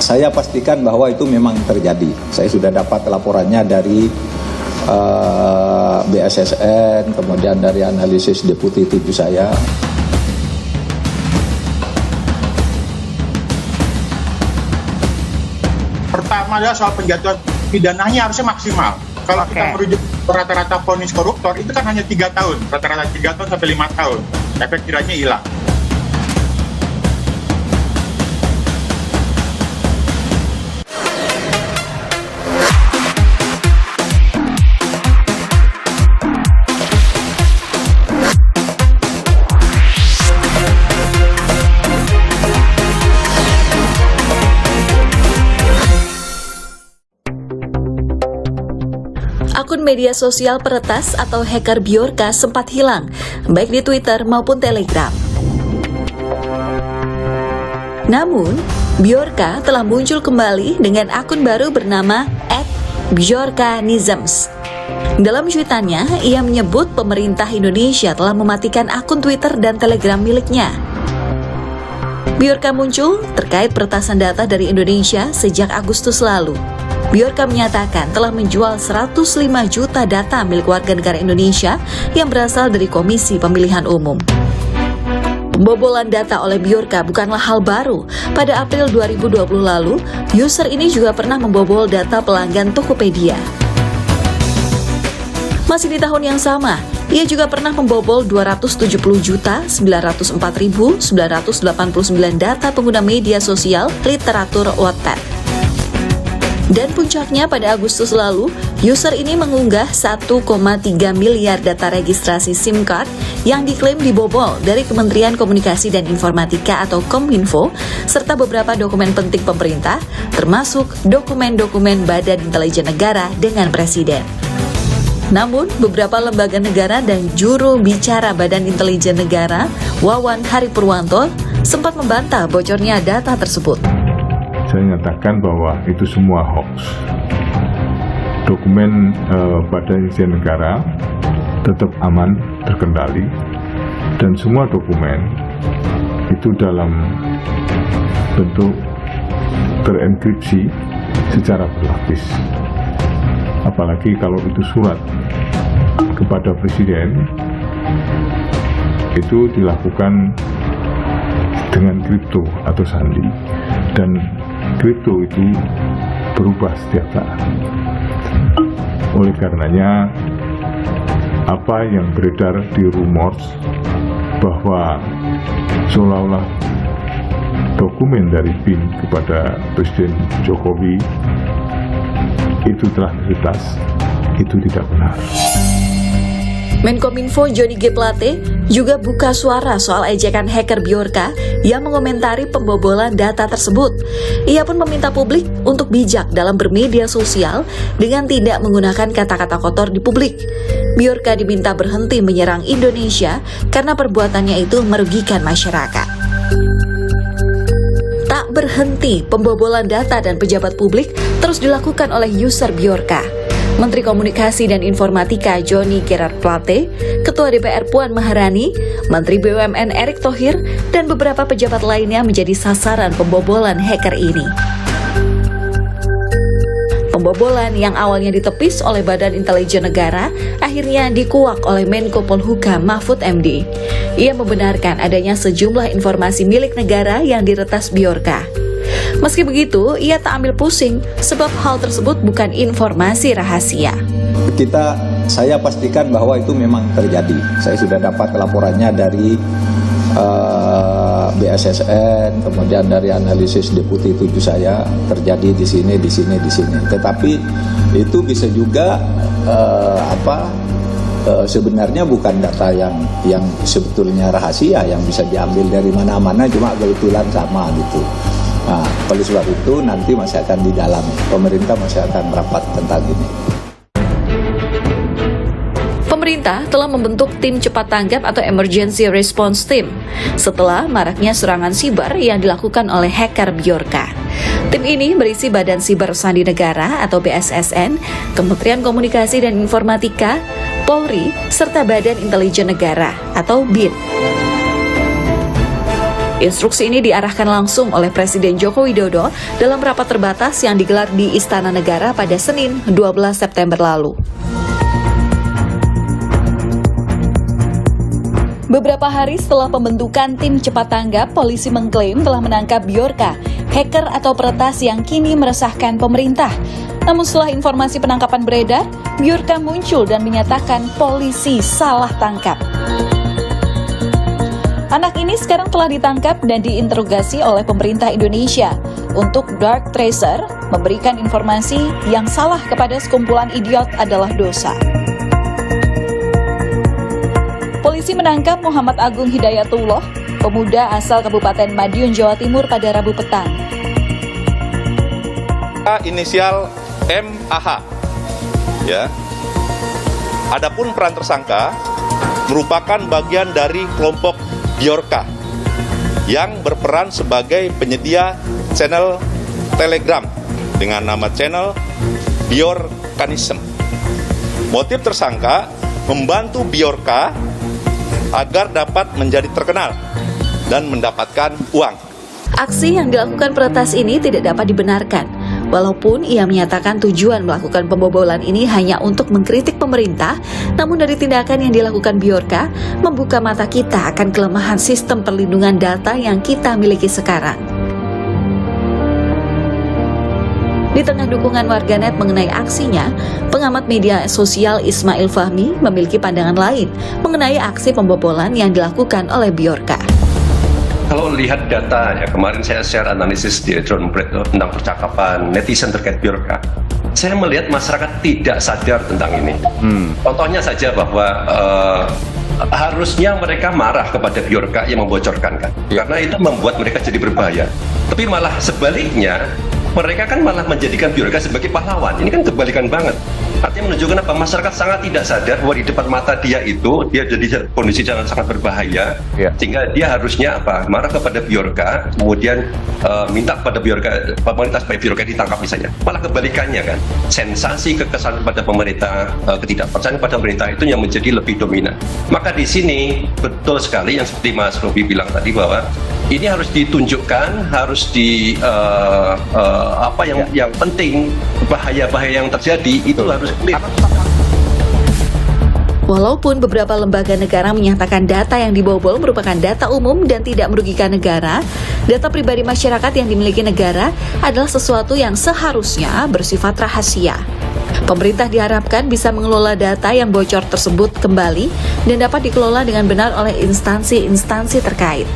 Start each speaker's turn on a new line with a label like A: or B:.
A: saya pastikan bahwa itu memang terjadi. Saya sudah dapat laporannya dari BSSN, kemudian dari analisis deputi 7 saya.
B: Pertama adalah soal penjatuhan pidananya harusnya maksimal. Kalau kita merujuk rata-rata vonis koruptor itu kan hanya 3 tahun, rata-rata 3 tahun sampai 5 tahun. Efek jeraknya hilang.
C: Akun media sosial peretas atau hacker Bjorka sempat hilang, baik di Twitter maupun Telegram. Namun, Bjorka telah muncul kembali dengan akun baru bernama @bjorkanisms. Dalam cuitannya, ia menyebut pemerintah Indonesia telah mematikan akun Twitter dan Telegram miliknya. Bjorka muncul terkait peretasan data dari Indonesia sejak Agustus lalu. Bjorka menyatakan telah menjual 105 juta data milik warga negara Indonesia yang berasal dari Komisi Pemilihan Umum. Pembobolan data oleh Bjorka bukanlah hal baru. Pada April 2020 lalu, user ini juga pernah membobol data pelanggan Tokopedia. Masih di tahun yang sama, ia juga pernah membobol 270.904.989 data pengguna media sosial literatur Wattpad. Dan puncaknya pada Agustus lalu, user ini mengunggah 1,3 miliar data registrasi SIM card yang diklaim dibobol dari Kementerian Komunikasi dan Informatika atau Kominfo, serta beberapa dokumen penting pemerintah, termasuk dokumen-dokumen Badan Intelijen Negara dengan Presiden. Namun, beberapa lembaga negara dan juru bicara Badan Intelijen Negara, Wawan Haripurwanto, sempat membantah bocornya data tersebut.
D: Saya nyatakan bahwa itu semua hoax. Dokumen Badan Intelijen Negara tetap aman, terkendali, dan semua dokumen itu dalam bentuk terenkripsi secara berlapis. Apalagi kalau itu surat kepada Presiden, itu dilakukan dengan kripto atau sandi, dan kripto itu berubah setiap saat. Oleh karenanya, apa yang beredar di rumors bahwa seolah-olah dokumen dari BIN kepada Presiden Jokowi itu telah diretas, itu tidak benar.
C: Menkominfo Johnny G. Plate juga buka suara soal ejekan hacker Bjorka yang mengomentari pembobolan data tersebut. Ia pun meminta publik untuk bijak dalam bermedia sosial dengan tidak menggunakan kata-kata kotor di publik. Bjorka diminta berhenti menyerang Indonesia karena perbuatannya itu merugikan masyarakat. Tak berhenti, pembobolan data dan pejabat publik terus dilakukan oleh user Bjorka. Menteri Komunikasi dan Informatika Johnny Gerard Plate, Ketua DPR Puan Maharani, Menteri BUMN Erick Thohir, dan beberapa pejabat lainnya menjadi sasaran pembobolan hacker ini. Pembobolan yang awalnya ditepis oleh Badan Intelijen Negara akhirnya dikuak oleh Menko Polhukam Mahfud MD. Ia membenarkan adanya sejumlah informasi milik negara yang diretas Bjorka. Meski begitu, ia tak ambil pusing sebab hal tersebut bukan informasi rahasia.
A: Saya pastikan bahwa itu memang terjadi. Saya sudah dapat laporannya dari BSSN, kemudian dari analisis deputi 7 saya, terjadi di sini, di sini, di sini. Tetapi itu bisa juga sebenarnya bukan data yang sebetulnya rahasia, yang bisa diambil dari mana-mana, cuma kebetulan sama gitu. Nah, oleh sebab itu nanti masih akan didalami. Pemerintah masih akan merapat tentang ini.
C: Pemerintah telah membentuk tim cepat tanggap atau Emergency Response Team setelah maraknya serangan siber yang dilakukan oleh hacker Bjorka. Tim ini berisi Badan Siber Sandi Negara atau BSSN, Kementerian Komunikasi dan Informatika, Polri, serta Badan Intelijen Negara atau BIN. Instruksi ini diarahkan langsung oleh Presiden Joko Widodo dalam rapat terbatas yang digelar di Istana Negara pada Senin 12 September lalu. Beberapa hari setelah pembentukan tim cepat tanggap, polisi mengklaim telah menangkap Bjorka, hacker atau peretas yang kini meresahkan pemerintah. Namun setelah informasi penangkapan beredar, Bjorka muncul dan menyatakan polisi salah tangkap. Anak ini sekarang telah ditangkap dan diinterogasi oleh pemerintah Indonesia. Untuk Dark Tracer, memberikan informasi yang salah kepada sekumpulan idiot adalah dosa. Polisi menangkap Muhammad Agung Hidayatullah, pemuda asal Kabupaten Madiun, Jawa Timur pada Rabu petang.
E: Inisial MAH. Ya. Adapun peran tersangka merupakan bagian dari kelompok Bjorka yang berperan sebagai penyedia channel Telegram dengan nama channel Bjorkanism. Motif tersangka membantu Bjorka agar dapat menjadi terkenal dan mendapatkan uang.
C: Aksi yang dilakukan peretas ini tidak dapat dibenarkan. Walaupun ia menyatakan tujuan melakukan pembobolan ini hanya untuk mengkritik pemerintah, namun dari tindakan yang dilakukan Bjorka membuka mata kita akan kelemahan sistem perlindungan data yang kita miliki sekarang. Di tengah dukungan warganet mengenai aksinya, pengamat media sosial Ismail Fahmi memiliki pandangan lain mengenai aksi pembobolan yang dilakukan oleh Bjorka.
F: Kalau lihat data, ya kemarin saya share analisis di Drone tentang percakapan netizen terkait Bjorka. Saya melihat masyarakat tidak sadar tentang ini. Contohnya saja bahwa harusnya mereka marah kepada Bjorka yang membocorkan kan, karena itu membuat mereka jadi berbahaya. Tapi malah sebaliknya, mereka kan malah menjadikan Bjorka sebagai pahlawan. Ini kan kebalikan banget. Artinya menunjukkan apa? Masyarakat sangat tidak sadar bahwa di depan mata dia itu, dia jadi kondisi yang sangat berbahaya. Sehingga dia harusnya apa? Marah kepada Bjorka, kemudian minta kepada Bjorka, pemerintah supaya Bjorka ditangkap misalnya. Malah kebalikannya kan. Sensasi kekesalan pada pemerintah, ketidakpercayaan pada pemerintah itu yang menjadi lebih dominan. Maka di sini betul sekali yang seperti Mas Robi bilang tadi bahwa ini harus ditunjukkan, harus apa yang penting, bahaya-bahaya yang terjadi itu harus clear.
C: Walaupun beberapa lembaga negara menyatakan data yang dibobol merupakan data umum dan tidak merugikan negara, data pribadi masyarakat yang dimiliki negara adalah sesuatu yang seharusnya bersifat rahasia. Pemerintah diharapkan bisa mengelola data yang bocor tersebut kembali dan dapat dikelola dengan benar oleh instansi-instansi terkait.